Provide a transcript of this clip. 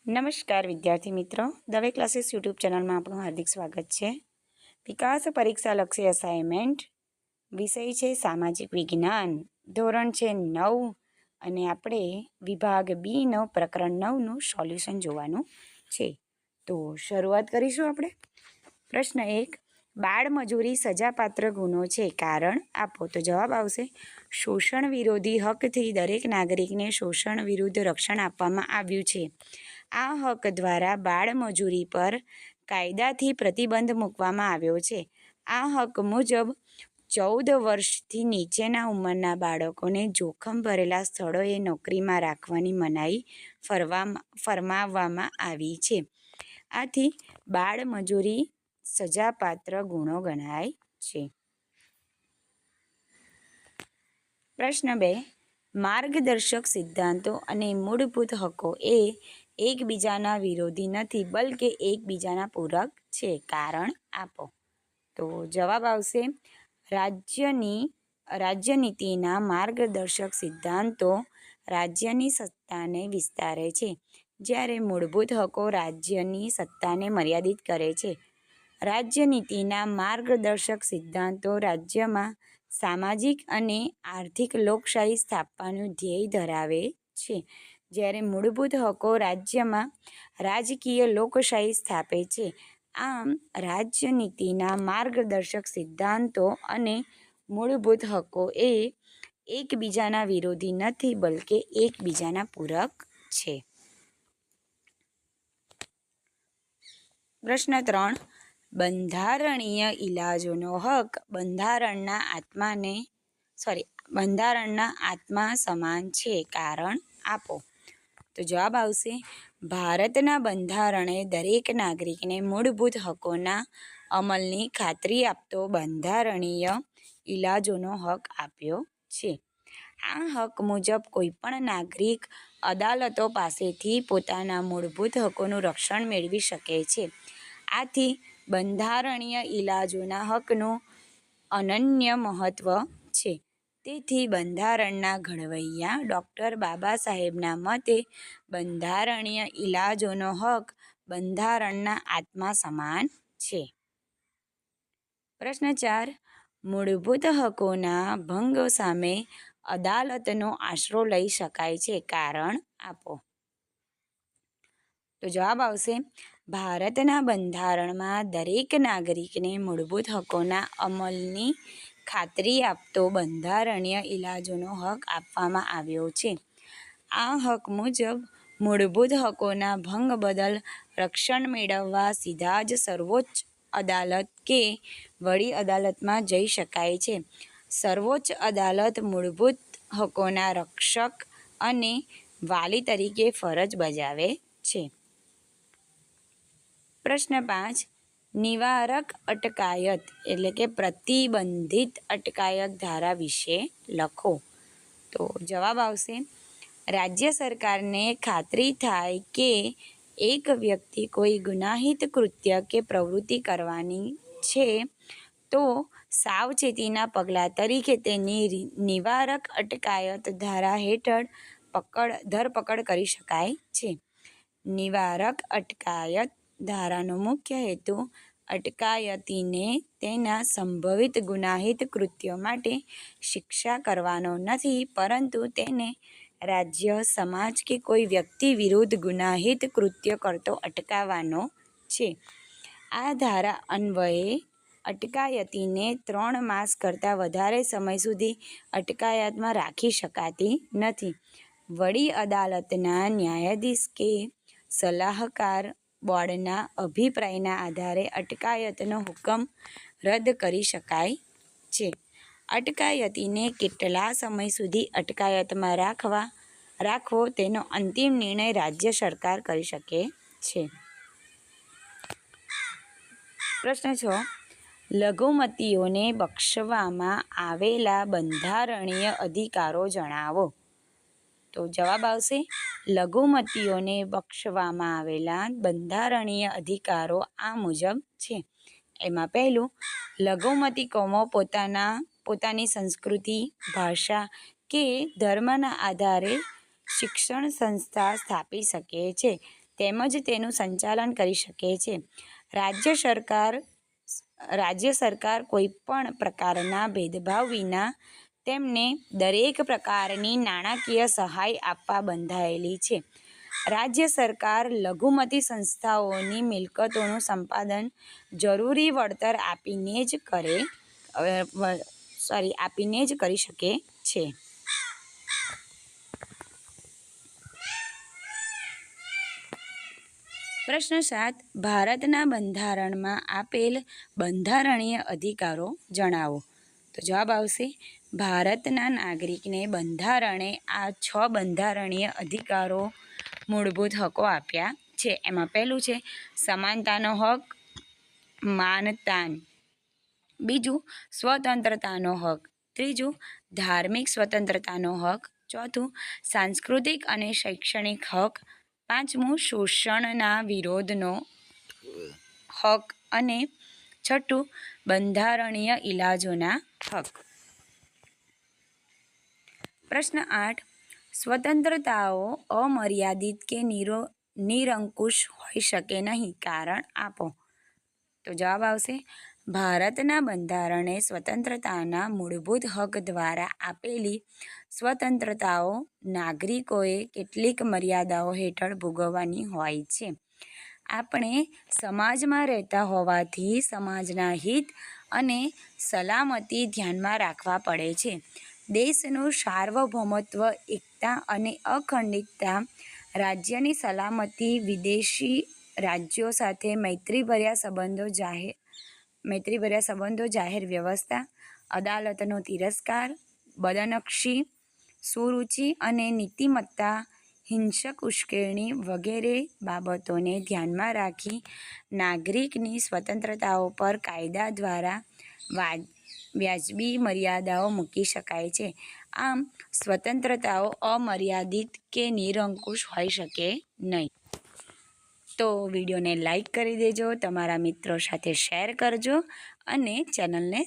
નમસ્કાર વિદ્યાર્થી મિત્રો, દવે ક્લાસીસ યુટ્યુબ ચેનલમાં આપણું હાર્દિક સ્વાગત છે. વિકાસ પરીક્ષા લક્ષી અસાઇનમેન્ટ વિષય છે સામાજિક વિજ્ઞાન, ધોરણ છે 9 અને આપણે વિભાગ B નો પ્રકરણ 9નું સોલ્યુશન જોવાનું છે. તો શરૂઆત કરીશું આપણે. પ્રશ્ન 1, બાળમજૂરી સજાપાત્ર ગુનો છે, કારણ આપો. તો જવાબ આવશે શોષણ વિરોધી હકથી દરેક નાગરિકને શોષણ વિરુદ્ધ રક્ષણ આપવામાં આવ્યું છે. આ હક દ્વારા બાળમજૂરી પર કાયદાથી પ્રતિબંધ મૂકવામાં આવ્યો છે. આ હક મુજબ 14 વર્ષથી નીચેના ઉંમરના બાળકોને જોખમ ભરેલા સ્થળોએ નોકરીમાં રાખવાની મનાઈ ફરમાવવામાં આવી છે. આથી બાળમજૂરી સજાપાત્ર ગુનો ગણાય છે. પ્રશ્ન 2, માર્ગદર્શક સિદ્ધાંતો અને મૂળભૂત હકો એ એકબીજાના વિરોધી નથી, બલકે એકબીજાના પૂરક છે, કારણ આપો. તો જવાબ આવશે રાજ્યનીતિના માર્ગદર્શક સિદ્ધાંતો રાજ્યની સત્તાને વિસ્તારે છે, જ્યારે મૂળભૂત હકો રાજ્યની સત્તાને મર્યાદિત કરે છે. રાજ્યનીતિના માર્ગદર્શક સિદ્ધાંતો રાજ્યમાં સામાજિક અને આર્થિક લોકશાહી સ્થાપવાનું ધ્યેય ધરાવે છે, જ્યારે મૂળભૂત હકો રાજ્યમાં રાજકીય લોકશાહી સ્થાપે છે. આમ રાજ્યનીતિના માર્ગદર્શક સિદ્ધાંતો અને મૂળભૂત હકો એ એકબીજાના વિરોધી નથી, બલકે એકબીજાના પૂરક છે. પ્રશ્ન 3, બંધારણીય ઇલાજોનો હક બંધારણના આત્મા સમાન છે, કારણ આપો. તો જવાબ આવશે ભારતના બંધારણે દરેક નાગરિકને મૂળભૂત હકોના અમલની ખાતરી આપતો બંધારણીય ઇલાજોનો હક આપ્યો છે. આ હક મુજબ કોઈપણ નાગરિક અદાલતો પાસેથી પોતાના મૂળભૂત હકોનું રક્ષણ મેળવી શકે છે. આથી બંધારણીય ઇલાજોના હકનું અનન્ય મહત્વ છે. તેથી બંધારણના ઘડવૈયા ડૉક્ટર બાબા સાહેબના મતે બંધારણીય ઇલાજોનો હક બંધારણના આત્મા સમાન છે. પ્રશ્ન 4, મૂળભૂત હકોના ભંગ સામે અદાલતનો આશરો લઈ શકાય છે, કારણ આપો. તો જવાબ આવશે ભારતના બંધારણમાં દરેક નાગરિકને મૂળભૂત હકોના અમલની ખાતરી આપતો બંધારણીય ઇલાજોનો હક આપવામાં આવ્યો છે. આ હક મુજબ મૂળભૂત હકોના ભંગ બદલ રક્ષણ મેળવવા સીધા જ સર્વોચ્ચ અદાલત કે વડી અદાલતમાં જઈ શકાય છે. સર્વોચ્ચ અદાલત મૂળભૂત હકોના રક્ષક અને વાલી તરીકે ફરજ બજાવે છે. પ્રશ્ન 5, નિવારક અટકાયત એટલે કે પ્રતિબંધિત અટકાયત ધારા વિશે લખો. તો જવાબ આવશે રાજ્ય સરકારને ખાતરી થાય કે એક વ્યક્તિ કોઈ ગુનાહિત કૃત્ય કે પ્રવૃત્તિ કરવાની છે, તો સાવચેતીના પગલાં તરીકે તેની નિવારક અટકાયત ધારા હેઠળ ધરપકડ કરી શકાય છે. નિવારક અટકાયત ધારાનો મુખ્ય હેતુ અટકાયતીને તેના સંભવિત ગુનાહિત કૃત્યો માટે શિક્ષા કરવાનો નથી, પરંતુ તેને રાજ્ય, સમાજ કે કોઈ વ્યક્તિ વિરુદ્ધ ગુનાહિત કૃત્ય કરતો અટકાવવાનો છે. આ ધારા અન્વયે અટકાયતીને 3 માસ કરતાં વધારે સમય સુધી અટકાયતમાં રાખી શકાતી નથી. વડી અદાલતના ન્યાયાધીશ કે સલાહકાર બોર્ડના અભિપ્રાયના આધારે અટકાયતનો હુકમ રદ કરી શકાય છે. અટકાયતીને કેટલા સમય સુધી અટકાયતમાં રાખવો તેનો અંતિમ નિર્ણય રાજ્ય સરકાર કરી શકે છે. પ્રશ્ન 6, લઘુમતીઓને બક્ષવામાં આવેલા બંધારણીય અધિકારો જણાવો. તો જવાબ આવશે લઘુમતીઓને બક્ષવામાં આવેલા બંધારણીય અધિકારો આ મુજબ છે. એમાં પહેલું, લઘુમતી કોમો પોતાની સંસ્કૃતિ, ભાષા કે ધર્મના આધારે શિક્ષણ સંસ્થા સ્થાપી શકે છે. તેમજ તેનું સંચાલન કરી શકે છે. રાજ્ય સરકાર કોઈપણ પ્રકારના ભેદભાવ વિના તેમને દરેક પ્રકારની નાણાકીય સહાય આપવા બંધાયેલી છે. રાજ્ય સરકાર લઘુમતી સંસ્થાઓની મિલકતોનું સંપાદન જરૂરી વળતર આપીને જ કરી શકે છે. પ્રશ્ન 7. ભારતના બંધારણમાં આપેલ બંધારણીય અધિકારો જણાવો. તો જવાબ આવશે ભારતના નાગરિકને બંધારણે આ 6 બંધારણીય અધિકારો મૂળભૂત હકો આપ્યા છે. એમાં પહેલું છે સમાનતાનો હક, માનતાન. બીજું સ્વતંત્રતાનો હક. ત્રીજું ધાર્મિક સ્વતંત્રતાનો હક. ચોથું સાંસ્કૃતિક અને શૈક્ષણિક હક. પાંચમું શોષણના વિરોધનો હક અને છઠ્ઠું બંધારણીય ઇલાજોના હક. પ્રશ્ન 8. સ્વતંત્રતાઓ અમર્યાદિત કે નિરંકુશ હોઈ શકે નહીં. કારણ આપો. તો જવાબ આવશે ભારતના બંધારણે સ્વતંત્રતાના મૂળભૂત હક દ્વારા આપેલી સ્વતંત્રતાઓ નાગરિકોએ કેટલીક મર્યાદાઓ હેઠળ ભોગવવાની હોય છે. આપણે સમાજમાં રહેતા હોવાથી સમાજના હિત અને સલામતી ધ્યાનમાં રાખવા પડે છે. દેશનું સાર્વભૌમત્વ, એકતા અને અખંડિતતા, રાજ્યની સલામતી, વિદેશી રાજ્યો સાથે મૈત્રીભર્યા સંબંધો, જાહેર વ્યવસ્થા, અદાલતનો તિરસ્કાર, બદનક્ષી, સુરુચિ અને નીતિમત્તા, હિંસક ઉશ્કેરણી વગેરે બાબતોને ધ્યાનમાં રાખી નાગરિકની સ્વતંત્રતાઓ પર કાયદા દ્વારા વ્યાજબી મર્યાદાઓ મૂકી શકાય છે. આમ સ્વતંત્રતાઓ અમર્યાદિત કે નિરંકુશ હોઈ શકે નહીં. તો વિડીયોને લાઈક કરી દેજો, તમારા મિત્રો સાથે શેર કરજો અને ચેનલને